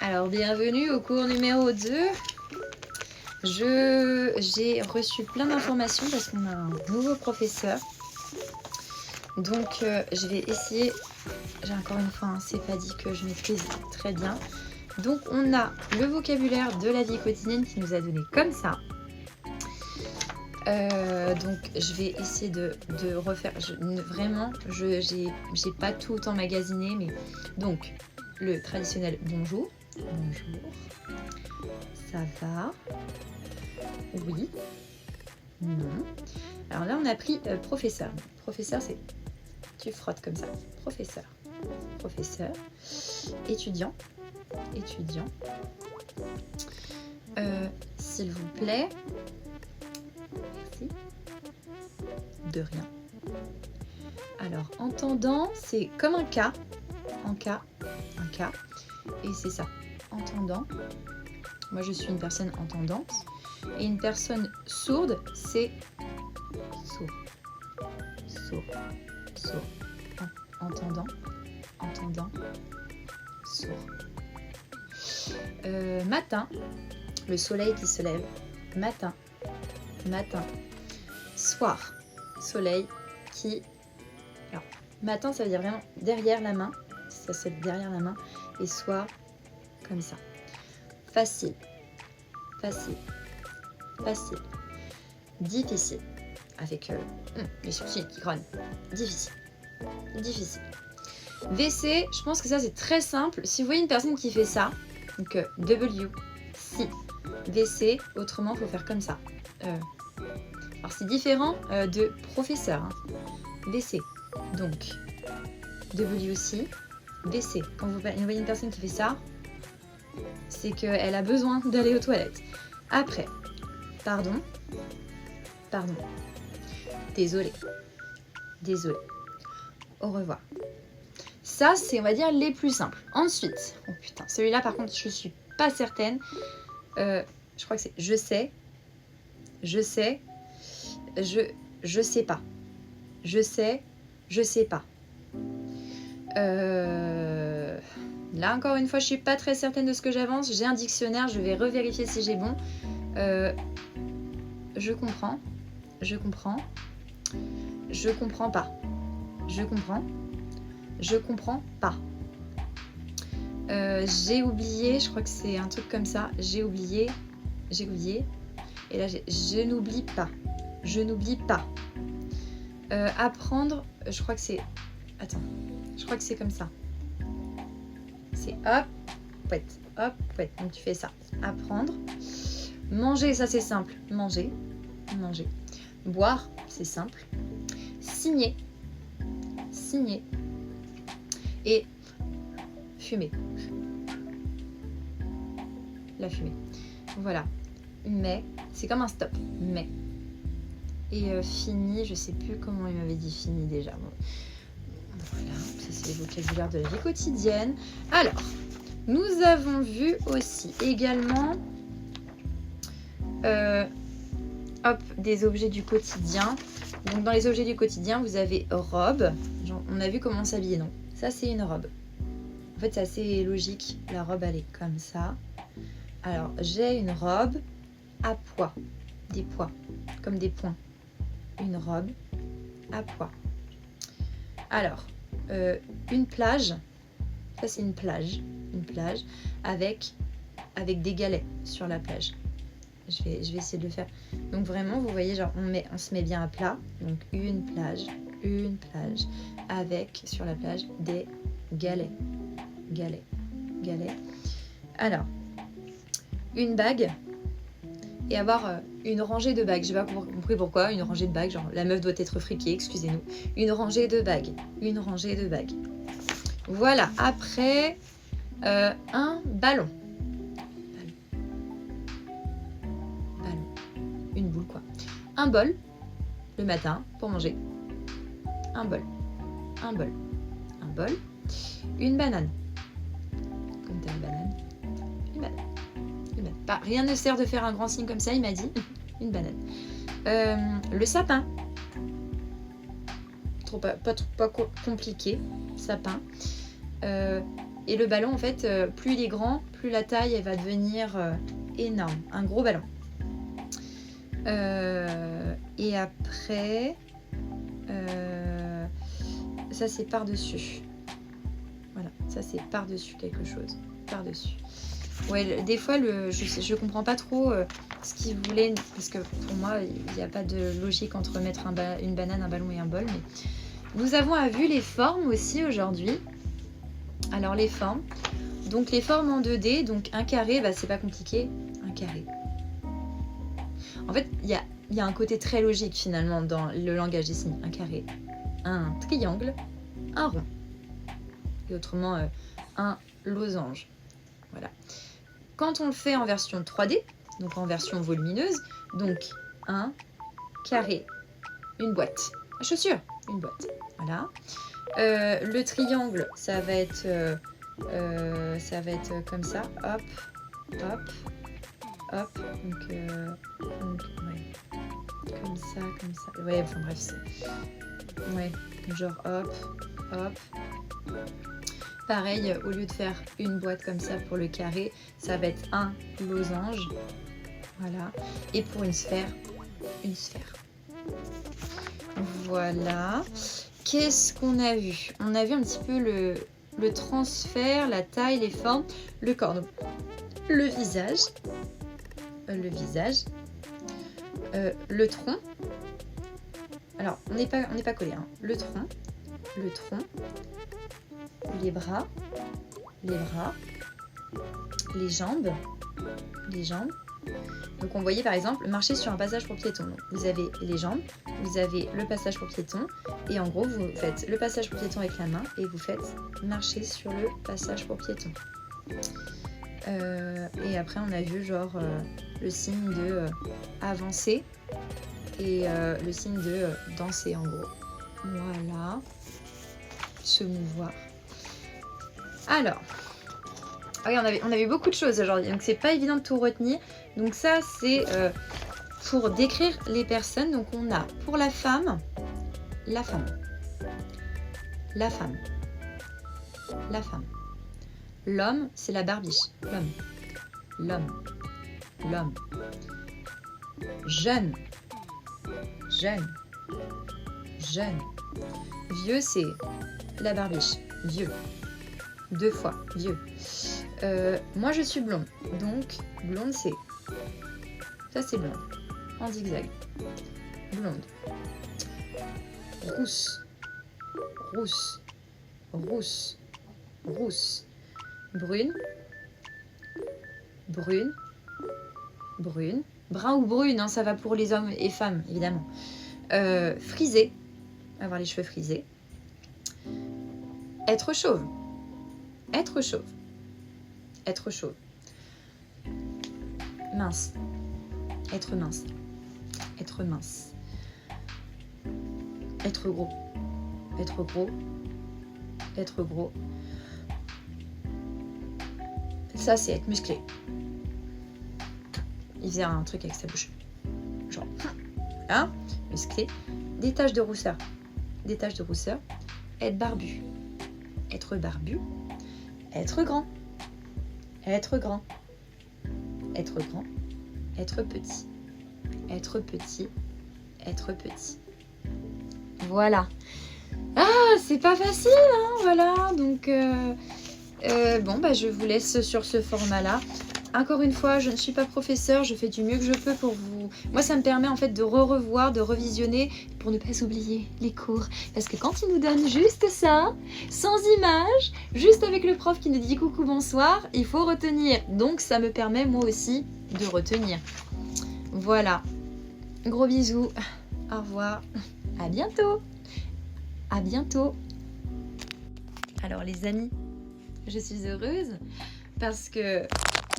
Alors, bienvenue au cours numéro 2. J'ai reçu plein d'informations parce qu'on a un nouveau professeur. Donc, je vais essayer... J'ai encore une fois, c'est pas dit que je maîtrise très bien. Donc, on a le vocabulaire de la vie quotidienne qui nous a donné comme ça. Donc, je vais essayer de refaire... Vraiment, j'ai pas tout emmagasiné, mais... Donc, le traditionnel bonjour. Bonjour. Ça va? Oui. Non. Alors là, on a pris professeur. Professeur, c'est... Tu frottes comme ça. Professeur. Professeur. Étudiant. Étudiant. S'il vous plaît. Merci. De rien. Alors, entendant, c'est comme un cas. En cas. Un cas. Et c'est ça. Entendant. Moi, je suis une personne entendante. Et une personne sourde, c'est sourd. Sourd. Sourd. Entendant. Entendant. Sourd. Matin. Le soleil qui se lève. Matin. Matin. Soir. Soleil qui... Alors, matin, ça veut dire vraiment derrière la main. Ça, c'est derrière la main. Et soir, comme ça. Facile. Facile. Facile. Difficile. Avec les sourcils qui grognent. Difficile. Difficile. WC, je pense que ça c'est très simple. Si vous voyez une personne qui fait ça, donc W, si. WC, autrement, il faut faire comme ça. Alors c'est différent de professeur. Hein. WC. Donc, W aussi. WC. Quand vous voyez une personne qui fait ça, c'est qu'elle a besoin d'aller aux toilettes. Après, pardon. Pardon. Désolé. Désolé. Au revoir. Ça, c'est, on va dire, les plus simples. Ensuite, oh putain, celui-là, par contre, je suis pas certaine. Je crois que c'est je sais. Je sais. Je sais pas. Je sais. Je sais pas. Là, encore une fois, je suis pas très certaine de ce que j'avance. J'ai un dictionnaire, je vais revérifier si j'ai bon. Je comprends. Je comprends. Je comprends pas. Je comprends. Je comprends pas. J'ai oublié, je crois que c'est un truc comme ça. J'ai oublié. J'ai oublié. Et là, je n'oublie pas. Je n'oublie pas. Apprendre, je crois que c'est... Attends. Je crois que c'est comme ça. C'est hop, pouette, hop, pouette. Donc tu fais ça. Apprendre. Manger, ça c'est simple. Manger. Manger. Boire, c'est simple. Signer. Signer. Et fumer. La fumée. Voilà. Mais, c'est comme un stop. Mais. Et fini, je sais plus comment il m'avait dit fini déjà. Bon. Voilà, ça c'est le vocabulaire de la vie quotidienne. Alors, nous avons vu aussi également des objets du quotidien. Donc dans les objets du quotidien, vous avez robe. Genre, on a vu comment s'habiller, non? Ça c'est une robe. En fait, c'est assez logique. La robe, elle est comme ça. Alors, j'ai une robe à pois. Des pois, comme des points. Une robe à pois. Alors, une plage. Ça, c'est une plage. Une plage avec des galets sur la plage. Je vais essayer de le faire. Donc vraiment, vous voyez, genre, on se met bien à plat. Donc, une plage avec, sur la plage, des galets. Galets. Galets. Alors, une bague et avoir une rangée de bagues. Je n'ai pas compris pourquoi. Une rangée de bagues, genre, la meuf doit être friquée, excusez-nous. Une rangée de bagues. Une rangée de bagues. Voilà. Après, un ballon. Une boule, quoi. Un bol, le matin, pour manger. Un bol. Un bol. Un bol. Une banane. Comme t'as une banane. Une banane. Une banane. Bah, rien ne sert de faire un grand signe comme ça, il m'a dit. Une banane. Le sapin. Pas compliqué. Sapin. Et le ballon, en fait, plus il est grand, plus la taille, elle va devenir énorme. Un gros ballon. Et après, ça c'est par-dessus. Voilà, ça c'est par-dessus quelque chose. Par-dessus. Ouais, des fois, je comprends pas trop ce qu'ils voulaient, parce que pour moi, il n'y a pas de logique entre mettre une banane, un ballon et un bol. Mais nous avons vu les formes aussi aujourd'hui. Alors les formes, donc les formes en 2D, donc un carré, bah, c'est pas compliqué, un carré. En fait, il y a un côté très logique finalement dans le langage des signes. Un carré, un triangle, un rond. Et autrement, un losange. Voilà. Quand on le fait en version 3D, donc en version volumineuse, donc un carré, une boîte. À chaussures, une boîte. Voilà. Le triangle, ça va être comme ça. Hop, hop, hop. Donc ouais. Comme ça. Ouais, enfin bref, c'est... Ouais, genre hop, hop. Pareil, au lieu de faire une boîte comme ça pour le carré, ça va être un losange. Voilà. Et pour une sphère, une sphère. Voilà. Qu'est-ce qu'on a vu? On a vu un petit peu le transfert, la taille, les formes, le corps. Donc, le visage. Le tronc. Alors, on n'est pas collé. Hein. Le tronc. Les bras. Les jambes. Donc on voyait par exemple marcher sur un passage pour piétons. Donc, vous avez les jambes, vous avez le passage pour piétons, et en gros vous faites le passage pour piétons avec la main et vous faites marcher sur le passage pour piétons. Et après on a vu genre le signe de avancer et le signe de danser en gros. Voilà. Se mouvoir. Alors, oui, on avait beaucoup de choses aujourd'hui, donc c'est pas évident de tout retenir. Donc ça, c'est pour décrire les personnes. Donc on a pour la femme, la femme. L'homme, c'est la barbiche. L'homme. Jeune. Vieux, c'est la barbiche. Vieux. 2 fois, vieux. Moi, je suis blonde. Donc, blonde, c'est... Ça, c'est blonde. En zigzag. Blonde. Rousse. Brune. Brun ou brune, hein, ça va pour les hommes et femmes, évidemment. Frisé. Avoir les cheveux frisés. Être chauve. Mince. Être mince. Être gros. Ça, c'est être musclé. Il faisait un truc avec sa bouche. Genre, voilà, musclé. Des taches de rousseur. Être barbu. Être grand. Être petit. Voilà. Ah, c'est pas facile, hein, voilà. Donc, bon, bah, je vous laisse sur ce format-là. Encore une fois, je ne suis pas professeure, je fais du mieux que je peux pour vous. Moi, ça me permet en fait de revoir, de revisionner pour ne pas oublier les cours. Parce que quand ils nous donnent juste ça, sans image, juste avec le prof qui nous dit coucou, bonsoir, il faut retenir. Donc, ça me permet moi aussi de retenir. Voilà. Gros bisous. Au revoir. À bientôt. Alors les amis, je suis heureuse parce que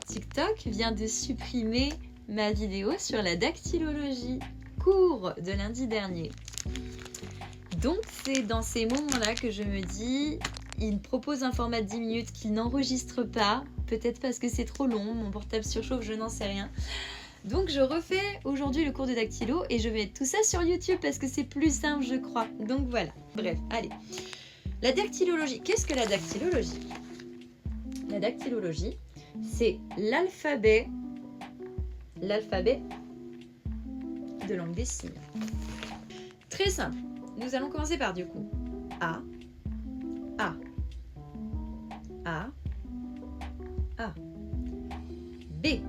TikTok vient de supprimer ma vidéo sur la dactylologie, cours de lundi dernier. Donc c'est dans ces moments-là que je me dis, il propose un format de 10 minutes qu'il n'enregistre pas, peut-être parce que c'est trop long, mon portable surchauffe, je n'en sais rien. Donc je refais aujourd'hui le cours de dactylo et je vais mettre tout ça sur YouTube parce que c'est plus simple, je crois. Donc voilà, bref, allez. La dactylologie, qu'est-ce que la dactylologie ? La dactylologie, c'est l'alphabet de langue des signes. Très simple. Nous allons commencer par du coup A, A, A, A, B,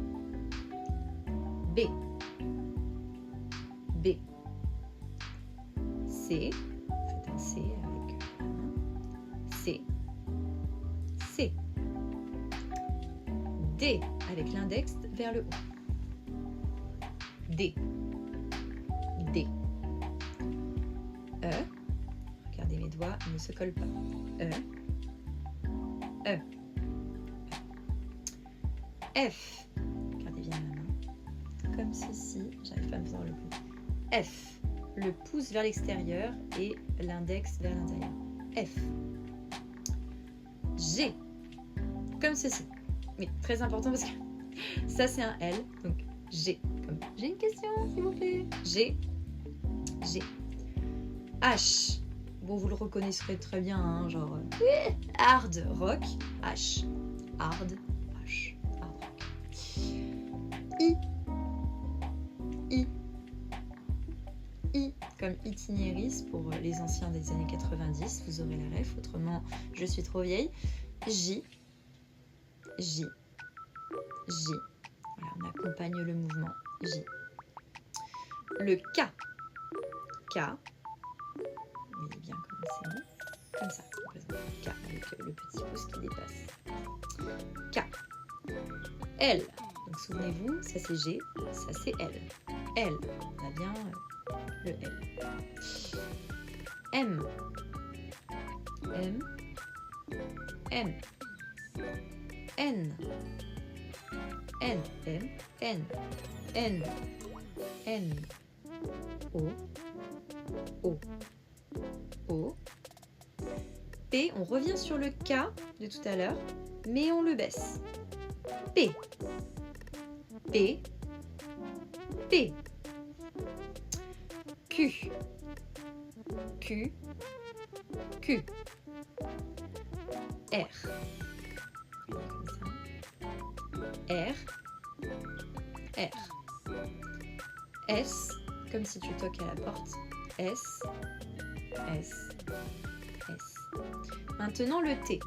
B, B, C, faites un C avec la main, C, C, D avec l'index vers le haut, D, D, E, regardez mes doigts, ils ne se collent pas, E, E, F, regardez bien ma main, comme ceci, j'arrive pas à me faire le pouce, F, le pouce vers l'extérieur et l'index vers l'intérieur, F, G, comme ceci, mais très important parce que ça c'est un L, donc G, comme j'ai une question s'il vous plaît, G, G, H, bon vous le reconnaîtrez très bien, hein, genre hard rock, H, hard, H, hard rock, I, I, I comme itinéris pour les anciens des années 90, vous aurez la ref, autrement je suis trop vieille, J, J, J, voilà, on accompagne le mouvement, J, le K, K, voyez bien comment c'est mis, comme ça, on présente K avec le petit pouce qui dépasse, K, L, donc souvenez-vous, ça c'est G, ça c'est L, L, on a bien le L, M, M, M, N, N, M, N, N, N, O, O, O, P, on revient sur le K de tout à l'heure, mais on le baisse. P, P, P, Q, Q, Q, R, comme ça. R, R, S, comme si tu toques à la porte, S, S, S. Maintenant le T.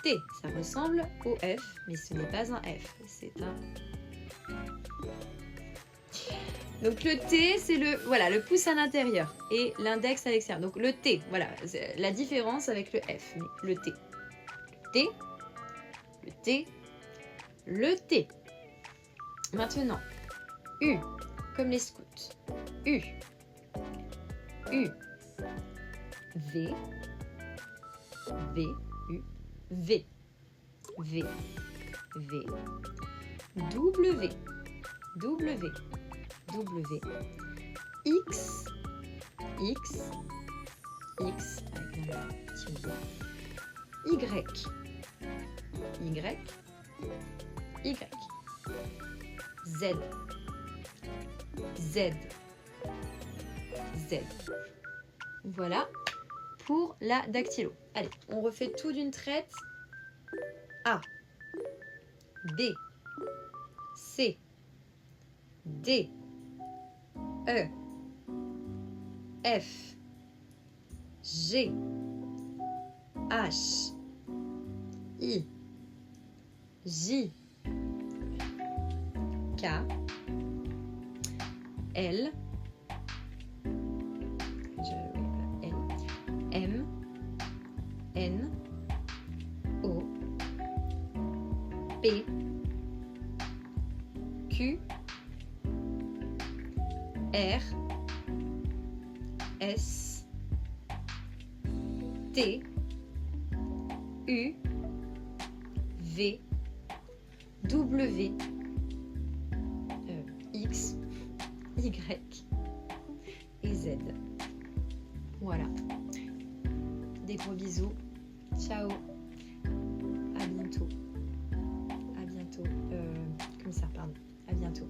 T, ça ressemble au F, mais ce n'est pas un F, c'est un... Donc le T, c'est le pouce à l'intérieur et l'index à l'extérieur. Donc le T, voilà, la différence avec le F, mais le T. Le T, le T, le T. Maintenant, U, comme les scouts. U, U, V, V, U, V, V, V, W, W, W, X, X, X, avec un petit doigt, Y, Y, Y, Z, Z, Z. Voilà pour la dactylo. Allez, on refait tout d'une traite. A, B, C, D, E, F, G, H, I, J, K, L, M, N, O, P, Q, R, S, T, U, V, W, X, Y et Z. Voilà. Des gros bisous. Ciao. À bientôt. À bientôt. Comme ça, pardon. À bientôt.